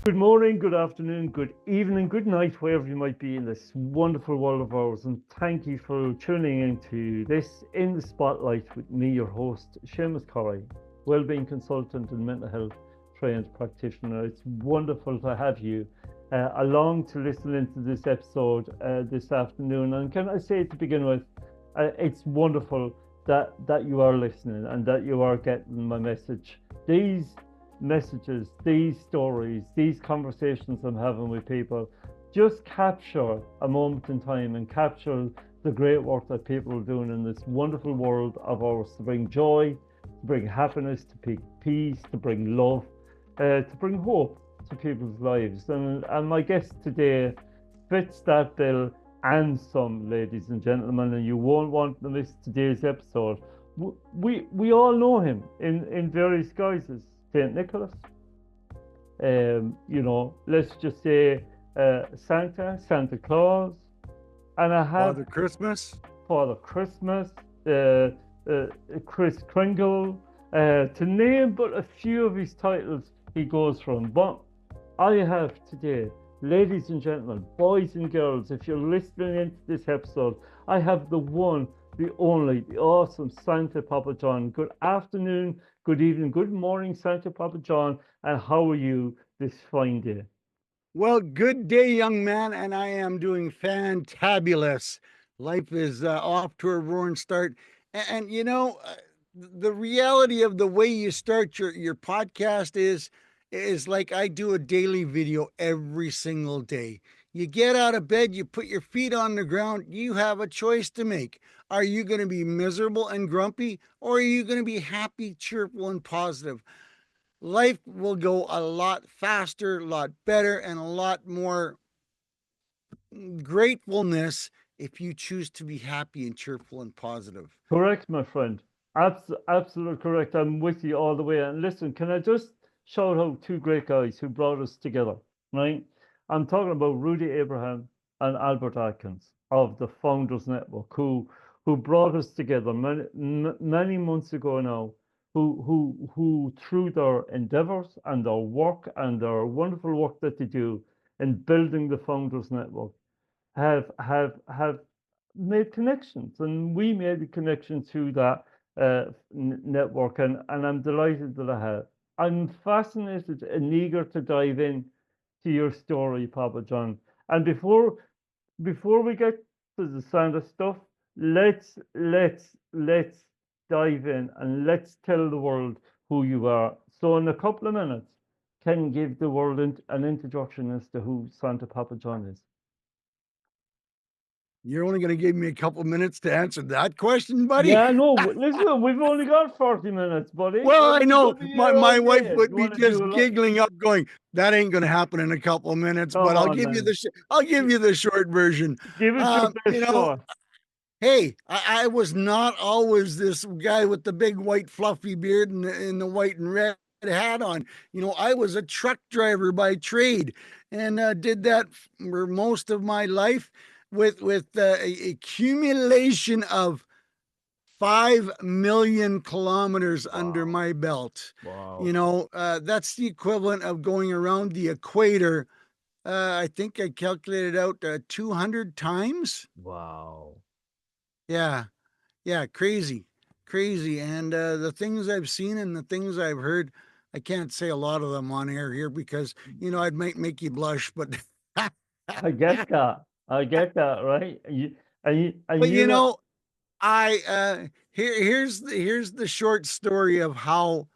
Good morning, good afternoon, good evening, good night, wherever you might be in this wonderful world of ours. And thank you for tuning into this In the Spotlight with me, your host, Seamus Corrie, wellbeing consultant and mental health trained practitioner. It's wonderful to have you along to listen into this episode this afternoon. And can I say to begin with, it's wonderful that you are listening and that you are getting my message. These messages, these stories, these conversations I'm having with people just capture a moment in time and capture the great work that people are doing in this wonderful world of ours to bring joy, to bring happiness, to bring peace, to bring love, to bring hope to people's lives. And my guest today fits that bill and some, ladies and gentlemen, and you won't want to miss today's episode. We all know him in various guises. Saint Nicholas, let's just say Santa Claus, and I have Father Christmas, Father Christmas, uh, Kris Kringle, to name but a few of his titles he goes from. But I have today, ladies and gentlemen, boys and girls, if you're listening into this episode, I have the one, the only, the awesome Santa Papa John. Good afternoon, good evening, good morning, Santa Papa John, and how are you this fine day? well, good day, young man, and I am doing fantabulous. Life is off to a roaring start, the reality of the way you start your podcast is like I do a daily video every single day. You get out of bed, you put your feet on the ground, you have a choice to make. Are you going to be miserable and grumpy, or are you going to be happy, cheerful, and positive? Life will go a lot faster, a lot better, and a lot more gratefulness if you choose to be happy and cheerful and positive. Correct, my friend. Absolutely correct. I'm with you all the way. And listen, can I just shout out two great guys who brought us together, right? I'm talking about Rudy Abraham and Albert Atkins of the Founders Network, who brought us together many months ago now, who through their endeavors and their work and their wonderful work that they do in building the Founders Network have made connections, and we made a connection through that network, and I'm delighted that I have. I'm fascinated and eager to dive in to your story, Papa John. And before we get to the Santa stuff, let's dive in and let's tell the world who you are. So in a couple of minutes, can you give the world an introduction as to who Santa Papa John is? You're only going to give me a couple minutes to answer that question, buddy. Yeah, no, listen, we've only got 40 minutes, buddy. Well, I We're know going to be my, here all my wife day. would You be want to do just a lot? giggling up, going, "That ain't going to happen in a couple of minutes." Come But I'll on, give you man. I'll give Gi- you the short version. Give it your You best know, shot. hey, I was not always this guy with the big white fluffy beard and the white and red hat on. I was a truck driver by trade, and did that for most of my life with accumulation of 5 million kilometers under Wow. my belt. Wow. That's the equivalent of going around the equator. I think I calculated out 200 times. Wow. Yeah, yeah, crazy, crazy. And the things I've seen and the things I've heard, I can't say a lot of them on air here because I'd make you blush. But I get that. I get that, right? And but you know, I here's the short story of how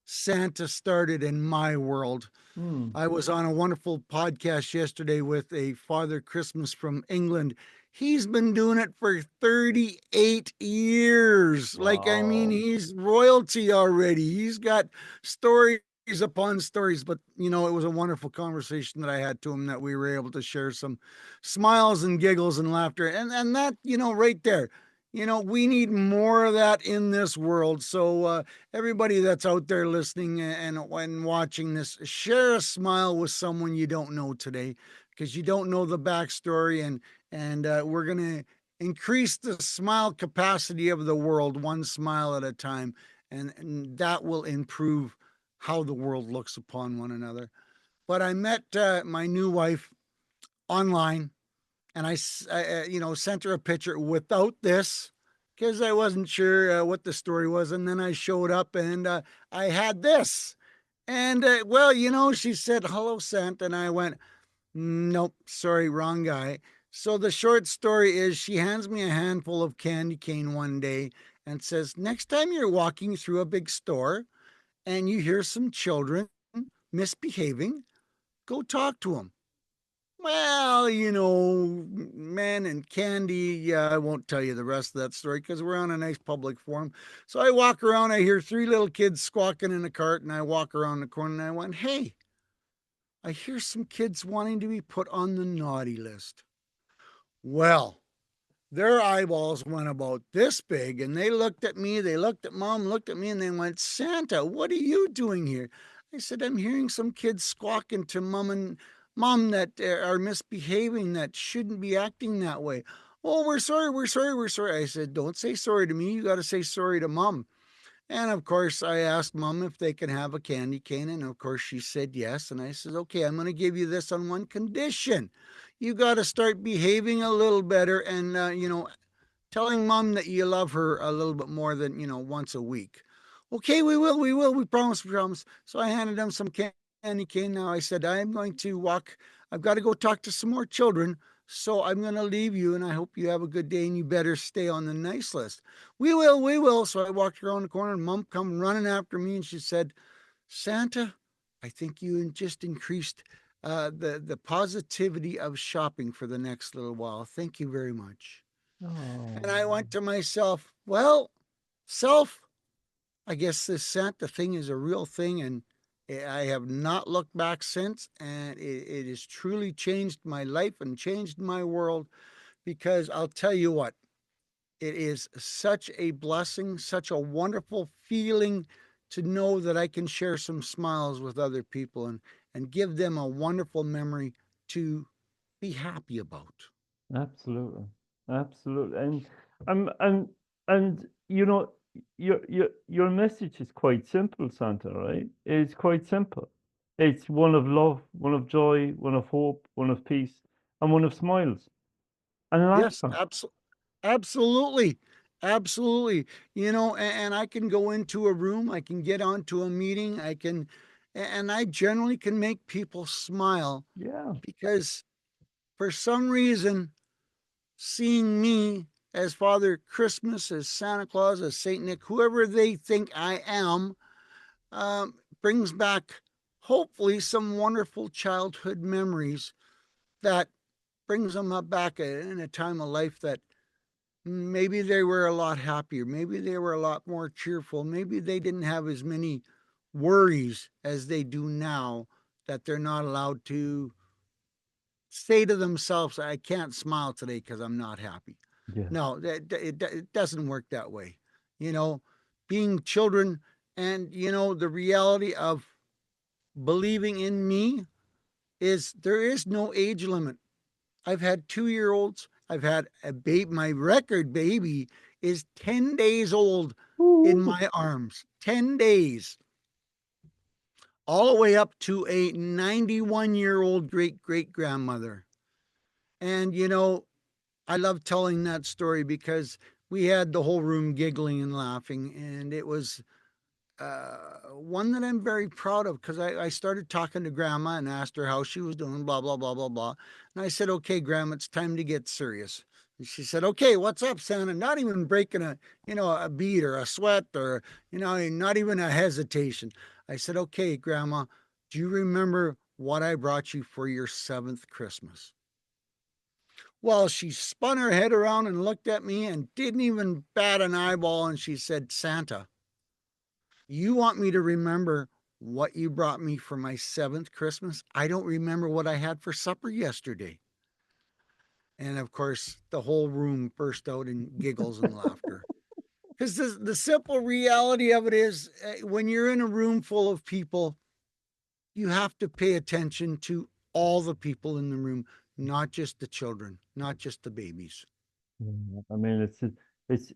Santa started in my world. hmm, I was on a wonderful podcast yesterday with a Father Christmas from England. He's been doing it for 38 years. Like, I mean, wow. he's royalty already. He's got stories upon stories, but it was a wonderful conversation that I had to him, that we were able to share some smiles and giggles and laughter. And that, right there, we need more of that in this world. So everybody that's out there listening and watching this, share a smile with someone you don't know today, because you don't know the backstory, and we're gonna increase the smile capacity of the world one smile at a time, and that will improve how the world looks upon one another. but I met my new wife online, and sent her a picture without this because I wasn't sure what the story was, and then I showed up and I had this, and well, she said hello, Santa, and I went, nope, sorry, wrong guy. So the short story is she hands me a handful of candy cane one day and says, next time you're walking through a big store and you hear some children misbehaving, go talk to them. Well, men and candy. Yeah, I won't tell you the rest of that story because we're on a nice public forum. So I walk around, I hear three little kids squawking in a cart, and I walk around the corner and I went, hey, I hear some kids wanting to be put on the naughty list. Well, their eyeballs went about this big and they looked at me, they looked at mom, looked at me, and they went, Santa, what are you doing here? I said, I'm hearing some kids squawking to mom that are misbehaving, that shouldn't be acting that way. Oh, we're sorry, we're sorry, we're sorry. I said, don't say sorry to me. You got to say sorry to mom. And of course, I asked mom if they can have a candy cane. And of course, she said yes. And I said, okay, I'm going to give you this on one condition. You got to start behaving a little better and, telling mom that you love her a little bit more than, once a week. Okay, we promise, we promise. So I handed them some candy cane. Now I said, I'm going to walk, I've got to go talk to some more children. So I'm going to leave you and I hope you have a good day and you better stay on the nice list. We will, we will. So I walked around the corner and mom come running after me and she said, Santa, I think you just increased the positivity of shopping for the next little while. Thank you very much. And I Oh, went to myself, well, self, I guess this Santa thing is a real thing. And I have not looked back since. And it has truly changed my life and changed my world because I'll tell you what, it is such a blessing, such a wonderful feeling to know that I can share some smiles with other people and give them a wonderful memory to be happy about. absolutely, absolutely, and and you know, your message is quite simple, Santa, right? It's quite simple. It's one of love, one of joy, one of hope, one of peace, and one of smiles and Yes, laughter. absolutely. Absolutely. And I can go into a room, I can get onto a meeting, and I generally can make people smile Yeah, because for some reason, seeing me as Father Christmas, as Santa Claus, as Saint Nick, whoever they think I am, brings back hopefully some wonderful childhood memories that brings them up back in a time of life that maybe they were a lot happier. Maybe they were a lot more cheerful. Maybe they didn't have as many worries as they do now that they're not allowed to say to themselves, I can't smile today because I'm not happy. yes. No, it doesn't work that way. You know, being children and, the reality of believing in me is there is no age limit. I've had 2 year olds. I've had a baby. My record baby is 10 days old in Ooh. my arms. 10 days. All the way up to a 91-year-old great great grandmother. And, I love telling that story because we had the whole room giggling and laughing. And it was one that I'm very proud of because I started talking to grandma and asked her how she was doing, blah, blah, blah, blah, blah. And I said, okay, grandma, it's time to get serious. And she said, okay, what's up, Santa? Not even breaking a beat or a sweat or, not even a hesitation. I said, okay, grandma, do you remember what I brought you for your seventh Christmas? Well, she spun her head around and looked at me and didn't even bat an eyeball. And she said, Santa, you want me to remember what you brought me for my seventh Christmas? I don't remember what I had for supper yesterday. And of course, the whole room burst out in giggles and laughter. Because the simple reality of it is, when you're in a room full of people, you have to pay attention to all the people in the room, not just the children, not just the babies. Yeah, I mean, it's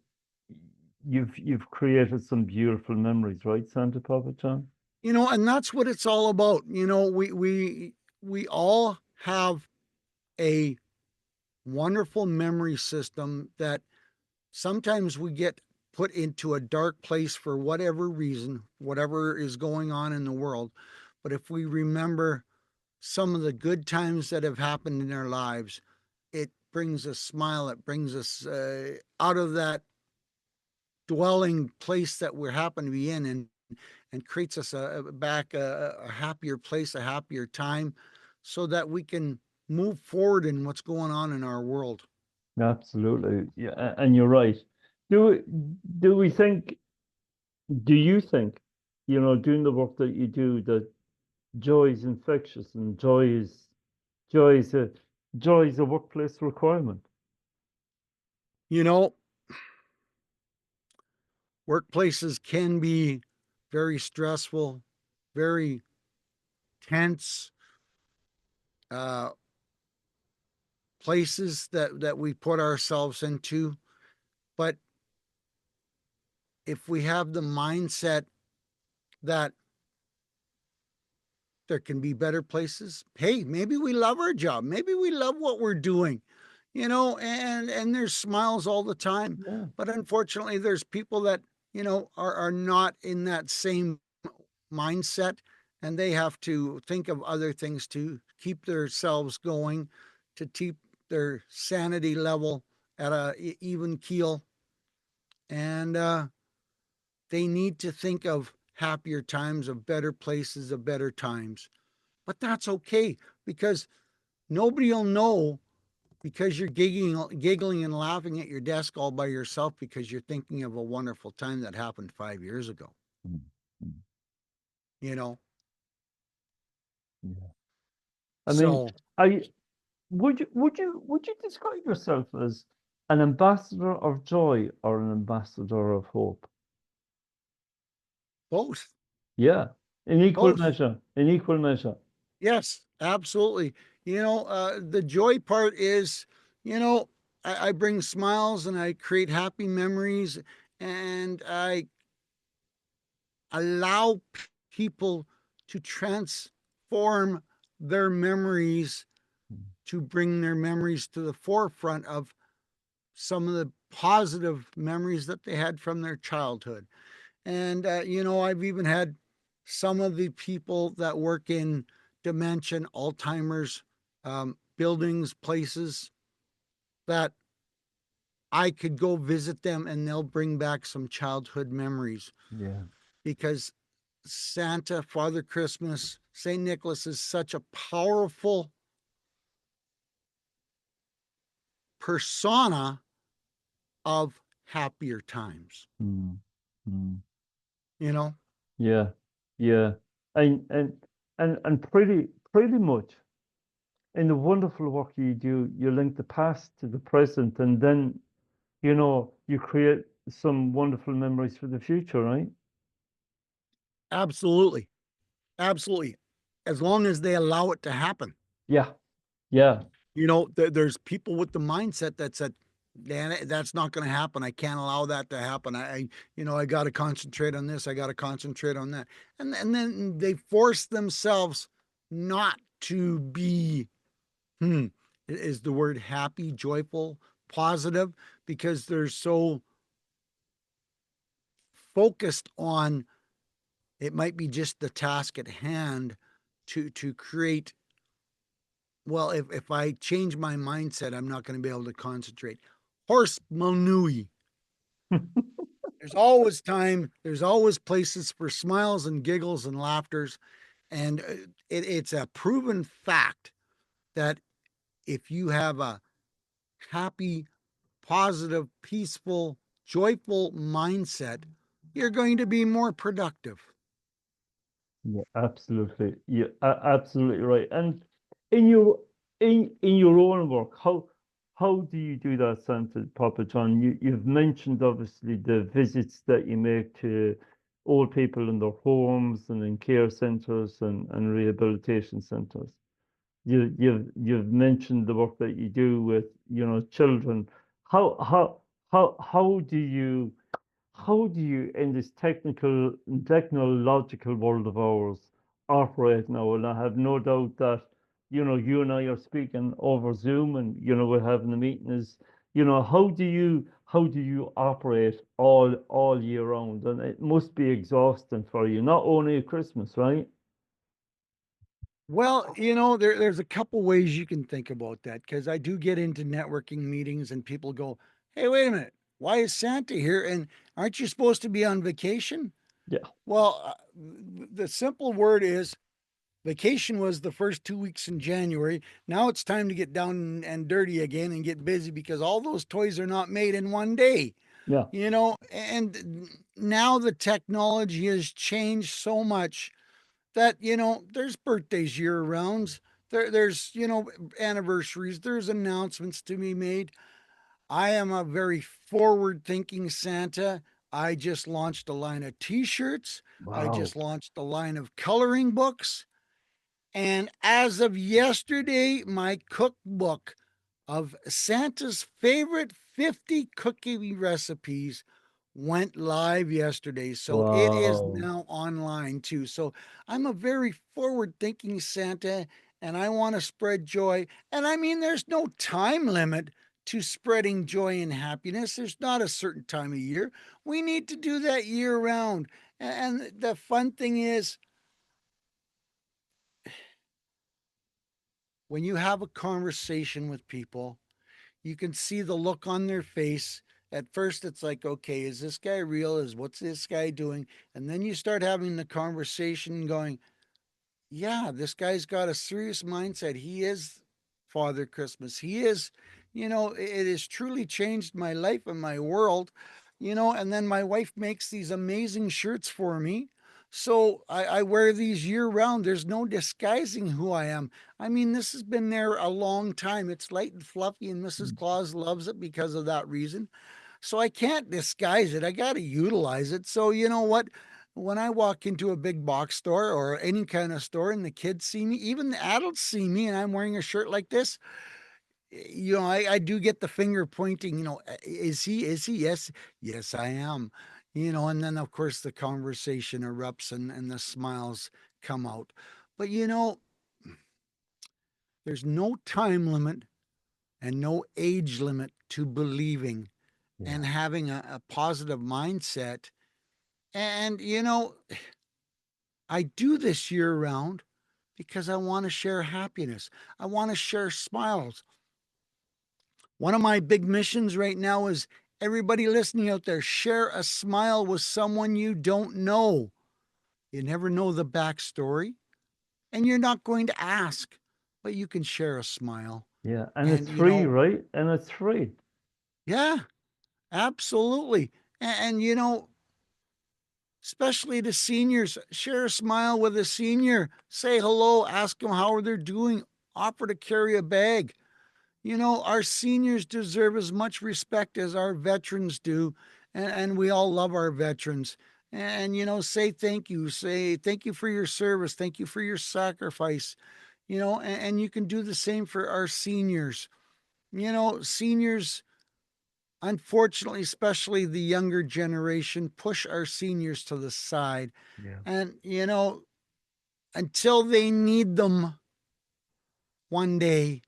you've created some beautiful memories, right, Santa Papa John? And that's what it's all about. We all have a wonderful memory system that sometimes we get put into a dark place for whatever reason, whatever is going on in the world. But if we remember some of the good times that have happened in our lives, it brings a smile. It brings us out of that dwelling place that we happen to be in, and creates us back a happier place, a happier time, so that we can move forward in what's going on in our world. Absolutely. Yeah, and you're right. Do do we think, do you think, doing the work that you do, that joy is infectious and joy is a joy is a workplace requirement? You know, Workplaces can be very stressful, very tense uh, places that we put ourselves into. But if we have the mindset that there can be better places, hey, maybe we love our job, maybe we love what we're doing, and there's smiles all the time. Yeah. But unfortunately, there's people that are not in that same mindset, and they have to think of other things to keep themselves going, to keep their sanity level at a even keel, and they need to think of happier times, of better places, of better times. But that's okay, because nobody will know, because you're giggling and laughing at your desk all by yourself because you're thinking of a wonderful time that happened 5 years ago. Mm, mm, You know, yeah. I mean, so I would you describe yourself as an ambassador of joy or an ambassador of hope? both, Yeah, in equal both. measure, in equal measure. Yes, absolutely. The joy part is, I bring smiles and I create happy memories, and I allow people to transform their memories, to bring their memories to the forefront of some of the positive memories that they had from their childhood. And, I've even had some of the people that work in dementia, Alzheimer's buildings, places, that I could go visit them and they'll bring back some childhood memories, Yeah. because Santa, Father Christmas, St. Nicholas is such a powerful persona of happier times, Mm, mm. you know? Yeah, yeah, and pretty much in the wonderful work you do, you link the past to the present, and then you create some wonderful memories for the future, right? Absolutely. Absolutely. As long as they allow it to happen. Yeah, yeah. There's people with the mindset that said, "Dan, that's not going to happen. I can't allow that to happen. I got to concentrate on this. I got to concentrate on that." And then they force themselves not to be, is the word happy, joyful, positive, because they're so focused on, it might be just the task at hand, to create. Well, if I change my mindset, I'm not going to be able to concentrate. Horse manui. There's always time. There's always places for smiles and giggles and laughters. And it's a proven fact that if you have a happy, positive, peaceful, joyful mindset, you're going to be more productive. Yeah, absolutely. Yeah, absolutely right. And in your in your own work, how do you do that, Santa Papa John? You've mentioned obviously the visits that you make to old people in their homes and in care centres and rehabilitation centres. You've mentioned the work that you do with children. How how how how do you how do you, in this technological world of ours, operate now? And I have no doubt that, you and I are speaking over Zoom, and, we're having a meeting. How do you operate all year round? And it must be exhausting for you, not only at Christmas, right? Well, there's a couple ways you can think about that because I do get into networking meetings and people go, "Hey, wait a minute. Why is Santa here? And aren't you supposed to be on vacation?" Yeah, Well, the simple word is vacation was the first 2 weeks in January. Now it's time to get down and dirty again and get busy because all those toys are not made in one day, yeah. and now the technology has changed so much that there's birthdays year rounds, there's anniversaries, there's announcements to be made. I am a very forward thinking Santa. I just launched a line of t-shirts. I Wow. just launched a line of coloring books, and as of yesterday, my cookbook of Santa's favorite 50 cookie recipes went live yesterday. So it is Wow. now online too. So I'm a very forward thinking Santa, and I want to spread joy. And I mean, there's no time limit to spreading joy and happiness. There's not a certain time of year. We need to do that year round. And the fun thing is, when you have a conversation with people, you can see the look on their face. At first, it's like, okay, is this guy real? Is what's this guy doing? And then you start having the conversation going, yeah, this guy's got a serious mindset. He is Father Christmas. He is, it has truly changed my life and my world, and then my wife makes these amazing shirts for me. So I wear these year round. There's no disguising who I am. I mean, this has been there a long time. It's light and fluffy, and Mrs. Claus loves it because of that reason. So I can't disguise it. I got to utilize it. So you know what? When I walk into a big box store or any kind of store and the kids see me, even the adults see me, and I'm wearing a shirt like this, I do get the finger pointing, is he? Is he? Yes, yes, I am. And then of course the conversation erupts and the smiles come out. But there's no time limit and no age limit to believing Yeah. and having a positive mindset. And, I do this year round because I want to share happiness. I want to share smiles. One of my big missions right now is everybody listening out there, share a smile with someone you don't know. You never know the backstory, and you're not going to ask, but you can share a smile. Yeah. And And, it's free, right? And it's free. yeah, absolutely. And, especially to seniors. Share a smile with a senior. Say hello, ask them how they're doing, offer to carry a bag. Our seniors deserve as much respect as our veterans do, and we all love our veterans. And, say thank you. Say thank you for your service. Thank you for your sacrifice. And you can do the same for our seniors. Seniors, unfortunately, especially the younger generation, push our seniors to the side. Yeah. And, until they need them one day,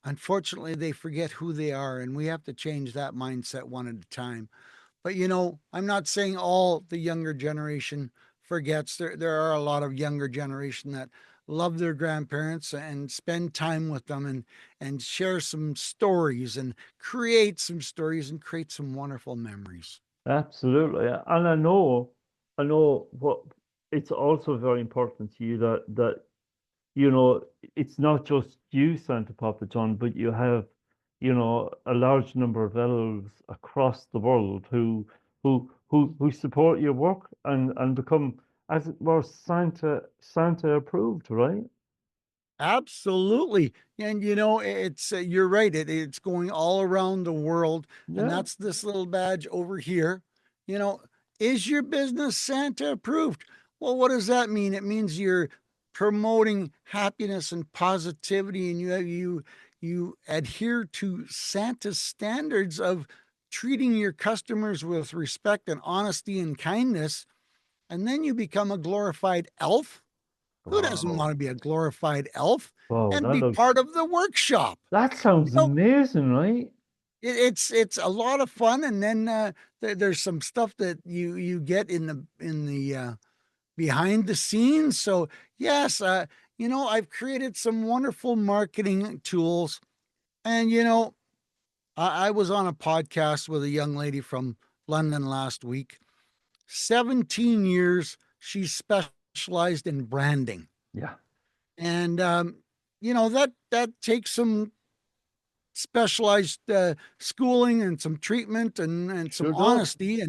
unfortunately, they forget who they are. And we have to change that mindset one at a time. But, I'm not saying all the younger generation forgets. There are a lot of younger generation that love their grandparents and spend time with them and share some stories and create some stories and create some wonderful memories. Absolutely. And I know what it's also very important to you that you know, it's not just you, Santa Papa John, but you have, a large number of elves across the world who support your work and become, as it were, Santa approved, right? Absolutely. And it's you're right. It's going all around the world. And Yeah, that's this little badge over here. You know, is your business Santa approved? Well, what does that mean? It means you're promoting happiness and positivity, and you adhere to Santa's standards of treating your customers with respect and honesty and kindness, and then you become a glorified elf. Who doesn't Wow. want to be a glorified elf Wow, and be part of the workshop? that You sounds know, amazing, right? it's a lot of fun, and then there's some stuff that you get in the behind the scenes. So yes, I've created some wonderful marketing tools, and I was on a podcast with a young lady from London last week. 17 years she specialized in branding, Yeah, and that takes some specialized schooling and some treatment and some sure does. honesty,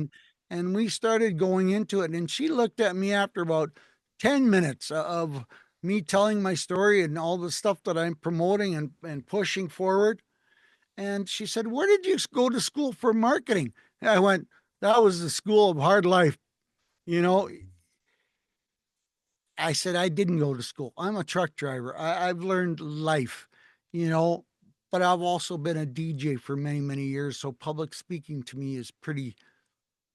and we started going into it, and she looked at me after about 10 minutes of me telling my story and all the stuff that I'm promoting and pushing forward, and she said, "Where did you go to school for marketing?" And I went, "That was the school of hard life." you know I said, "I didn't go to school. I'm a truck driver. I've learned life, you know, but I've also been a DJ for many, many years. So public speaking to me is pretty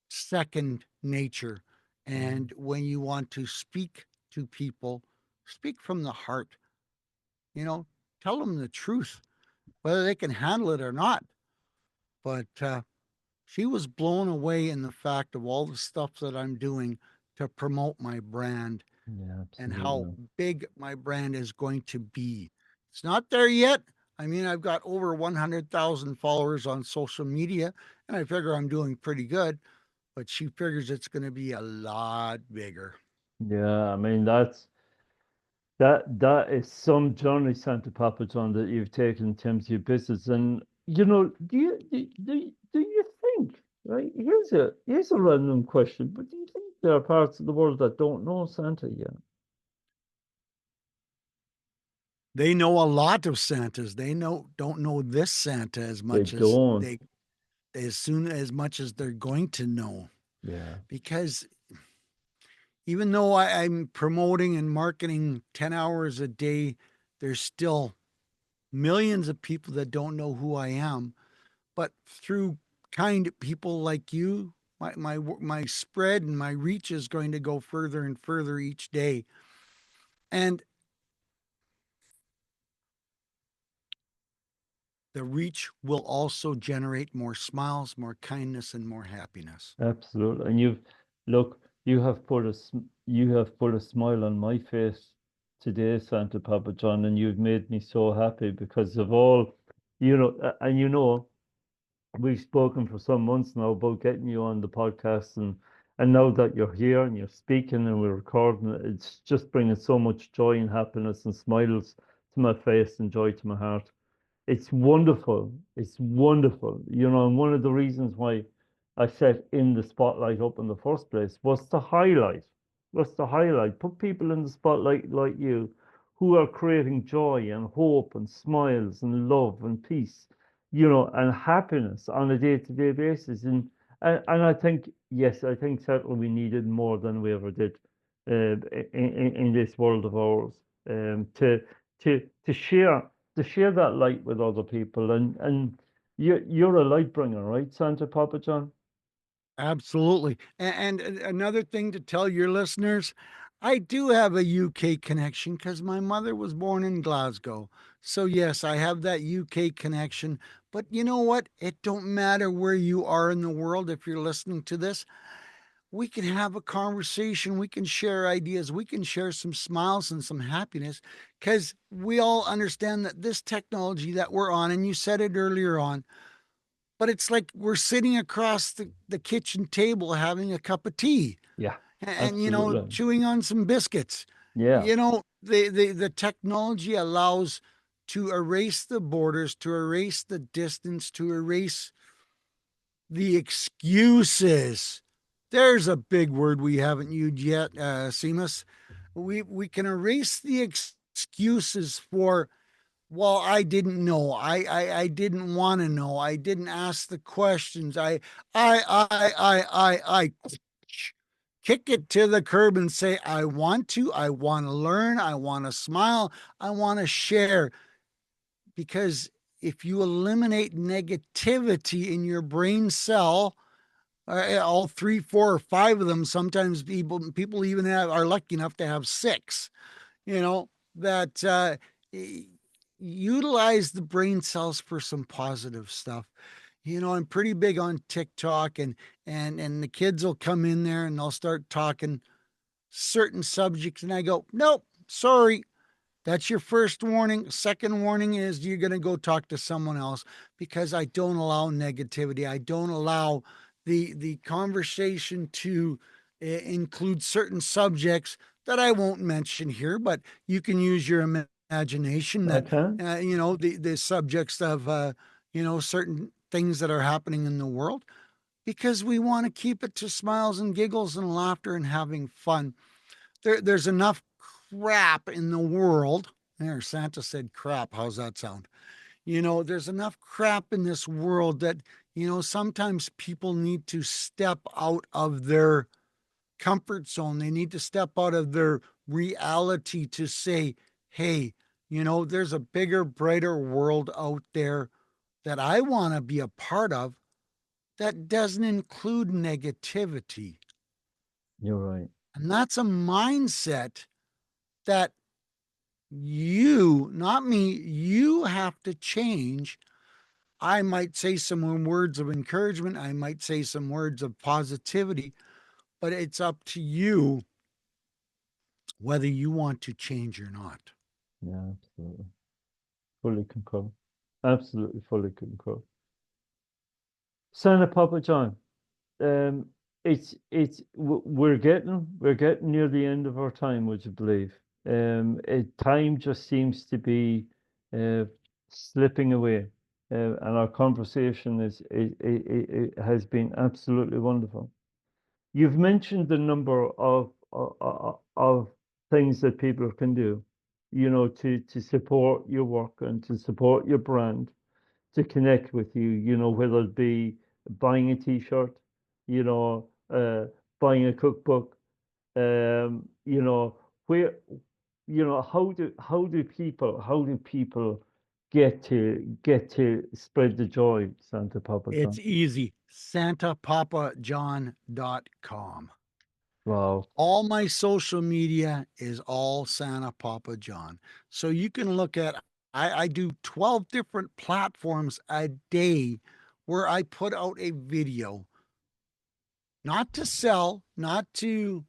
second nature. Mm. And when you want to speak to people, speak from the heart, you know, tell them the truth, whether they can handle it or not." But she was blown away in the fact of all the stuff that I'm doing to promote my brand Yeah, and how absolutely. big my brand is going to be. It's not there yet. I mean, I've got over 100,000 followers on social media, and I figure I'm doing pretty good, but she figures it's going to be a lot bigger. Yeah, I mean that is some journey, Santa Papa John, that you've taken in terms of your business. And do you think, right? Here's a random question, but do you think there are parts of the world that don't know Santa yet? They know a lot of Santas. They don't know this Santa as They much as don't. they as soon as much as they're going to know. Yeah. Because even though I'm promoting and marketing 10 hours a day, there's still millions of people that don't know who I am. But through kind people like you, my spread and my reach is going to go further and further each day. And the reach will also generate more smiles, more kindness, and more happiness. Absolutely. And look, you have put a smile on my face today, Santa Papa John, and you've made me so happy because of all, and we've spoken for some months now about getting you on the podcast, and now that you're here and you're speaking and we're recording it, it's just bringing so much joy and happiness and smiles to my face and joy to my heart. It's wonderful. It's wonderful. And one of the reasons why I set in the spotlight up in the first place was to highlight, put people in the spotlight like you who are creating joy and hope and smiles and love and peace, and happiness on a day-to-day basis. And I think, yes, I think certainly we needed more than we ever did in this world of ours, to share that light with other people. And you're a light bringer, right, Santa Papa John? Absolutely. And another thing to tell your listeners, I do have a UK connection because my mother was born in Glasgow. So yes, I have that UK connection. But you know what? It don't matter where you are in the world if you're listening to this. We can have a conversation, we can share ideas, we can share some smiles and some happiness because we all understand that this technology that we're on, and you said it earlier on, but it's like we're sitting across the kitchen table having a cup of tea Yeah, and absolutely. chewing on some biscuits. Yeah, The technology allows to erase the borders, to erase the distance, to erase the excuses. There's a big word we haven't used yet, Seamus. We can erase the excuses for, well, I didn't know. I didn't want to know. I didn't ask the questions. I kick it to the curb and say, I want to. I want to learn. I want to smile. I want to share. Because if you eliminate negativity in your brain cell, all three, four, or five of them, sometimes people even are lucky enough to have six, that utilize the brain cells for some positive stuff. I'm pretty big on TikTok, and the kids will come in there and they'll start talking certain subjects, and I go, nope, sorry, that's your first warning. Second warning is you're going to go talk to someone else, because I don't allow negativity. I don't allow the conversation to include certain subjects that I won't mention here, but you can use your imagination that Okay. the subjects of certain things that are happening in the world, because we want to keep it to smiles and giggles and laughter and having fun. There's enough crap in the world. There, Santa said crap. How's that sound? There's enough crap in this world that, sometimes people need to step out of their comfort zone. They need to step out of their reality to say, hey, there's a bigger, brighter world out there that I want to be a part of that doesn't include negativity. You're right. And that's a mindset that you, not me, you have to change. I might say some words of encouragement. I might say some words of positivity, but it's up to you whether you want to change or not. Yeah, absolutely. Fully concur. Absolutely fully concur. Santa Papa John, um, we're getting near the end of our time, would you believe? Time just seems to be uh, slipping away, and our conversation it has been absolutely wonderful. You've mentioned the number of things that people can do, to support your work and to support your brand, to connect with you, whether it be buying a t-shirt, you know, buying a cookbook, you know, where, how do people get to spread the joy, Santa Papa It's John? easy. SantaPapaJohn.com. Wow. All my social media is all Santa Papa John. So you can look at, I do 12 different platforms a day where I put out a video, not to sell, not to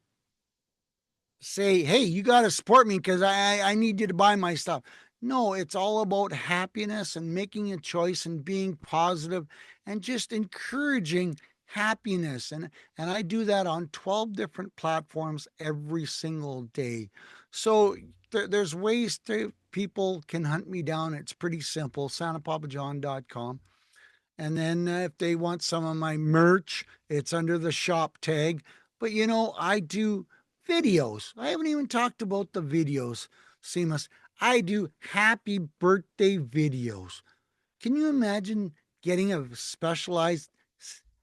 say, hey, you got to support me because I need you to buy my stuff. No, it's all about happiness and making a choice and being positive and just encouraging happiness. And I do that on 12 different platforms every single day. So there's ways to people can hunt me down. It's pretty simple. SantaPapaJohn.com. And then if they want some of my merch, it's under the shop tag. But I do videos. I haven't even talked about the videos, Seamus. I do happy birthday videos. Can you imagine getting a specialized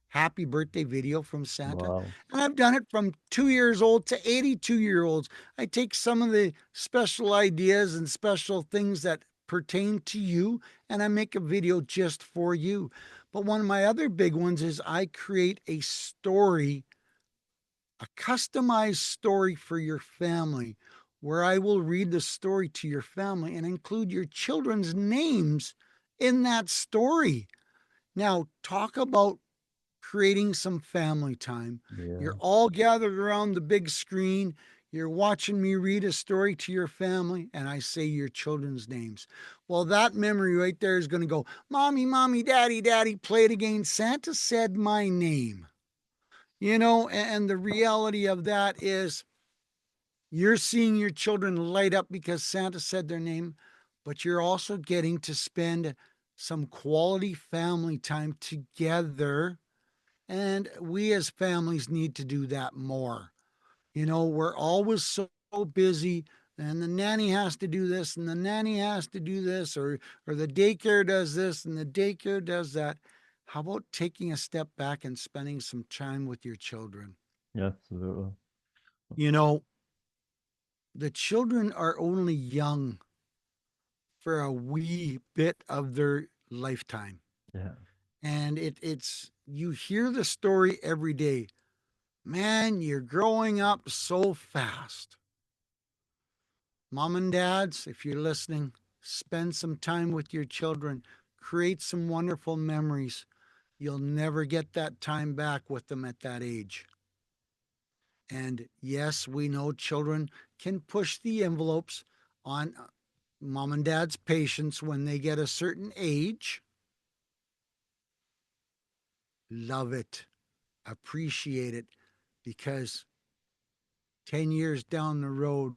happy birthday video from Santa? Wow. And I've done it from 2 years old to 82-year-olds. I take some of the special ideas and special things that pertain to you, and I make a video just for you. But one of my other big ones is I create a story, a customized story for your family, where I will read the story to your family and include your children's names in that story. Now, talk about creating some family time. Yeah. You're all gathered around the big screen. You're watching me read a story to your family, and I say your children's names. Well, that memory right there is going to go, Mommy, Mommy, Daddy, Daddy, play it again. Santa said my name. And the reality of that is you're seeing your children light up because Santa said their name, but you're also getting to spend some quality family time together. And we as families need to do that more. We're always so busy, and the nanny has to do this and the nanny has to do this, or the daycare does this and the daycare does that. How about taking a step back and spending some time with your children? Yeah, absolutely. You know, the children are only young for a wee bit of their lifetime. Yeah. And it's you hear the story every day. Man, you're growing up so fast. Mom and dads, if you're listening, spend some time with your children, create some wonderful memories. You'll never get that time back with them at that age. And yes, we know children can push the envelopes on mom and dad's patience when they get a certain age. Love it, appreciate it, because 10 years down the road,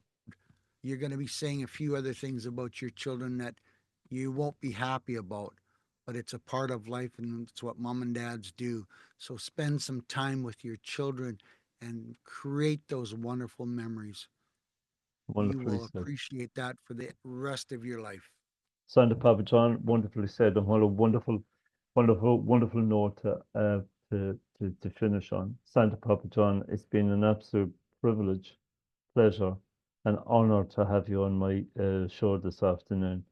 you're going to be saying a few other things about your children that you won't be happy about. But it's a part of life and it's what mom and dads do. So spend some time with your children and create those wonderful memories. You Wonderfully will said. appreciate that for the rest of your life. Santa Papa John, wonderfully said, and what a wonderful, wonderful, wonderful note to finish on. Santa Papa John, it's been an absolute privilege, pleasure, and honor to have you on my show this afternoon.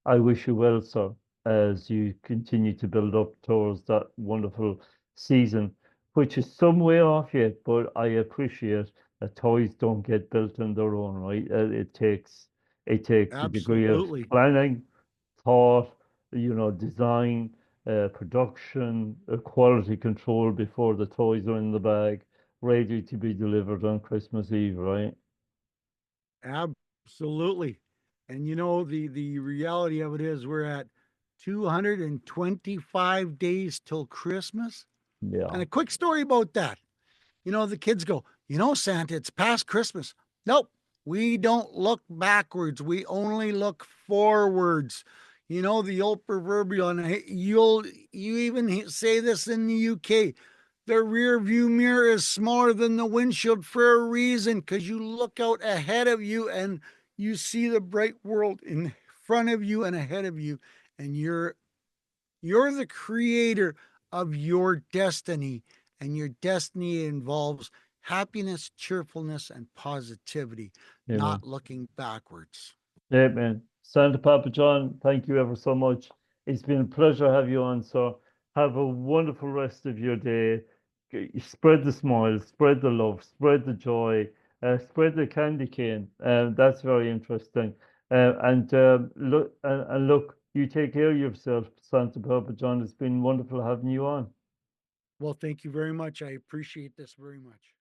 I wish you well, sir, as you continue to build up towards that wonderful season, which is some way off yet, but I appreciate that toys don't get built on their own, right? It takes a degree of Absolutely. planning, thought, design, production, quality control before the toys are in the bag, ready to be delivered on Christmas Eve, right? Absolutely. And the reality of it is we're at 225 days till Christmas. And Yeah, a quick story about that. The kids go, Santa, it's past Christmas. Nope. We don't look backwards. We only look forwards. The old proverbial, and you even say this in the UK. The rear view mirror is smaller than the windshield for a reason, because you look out ahead of you and you see the bright world in front of you and ahead of you, and you're the creator of your destiny, and your destiny involves happiness, cheerfulness, and positivity, amen. not looking backwards. Amen. Santa Papa John, thank you ever so much. It's been a pleasure to have you on. So have a wonderful rest of your day. Spread the smiles, spread the love, spread the joy, spread the candy cane. That's very interesting. And look, you take care of yourself, Santa Papa John. It's been wonderful having you on. Well, thank you very much. I appreciate this very much.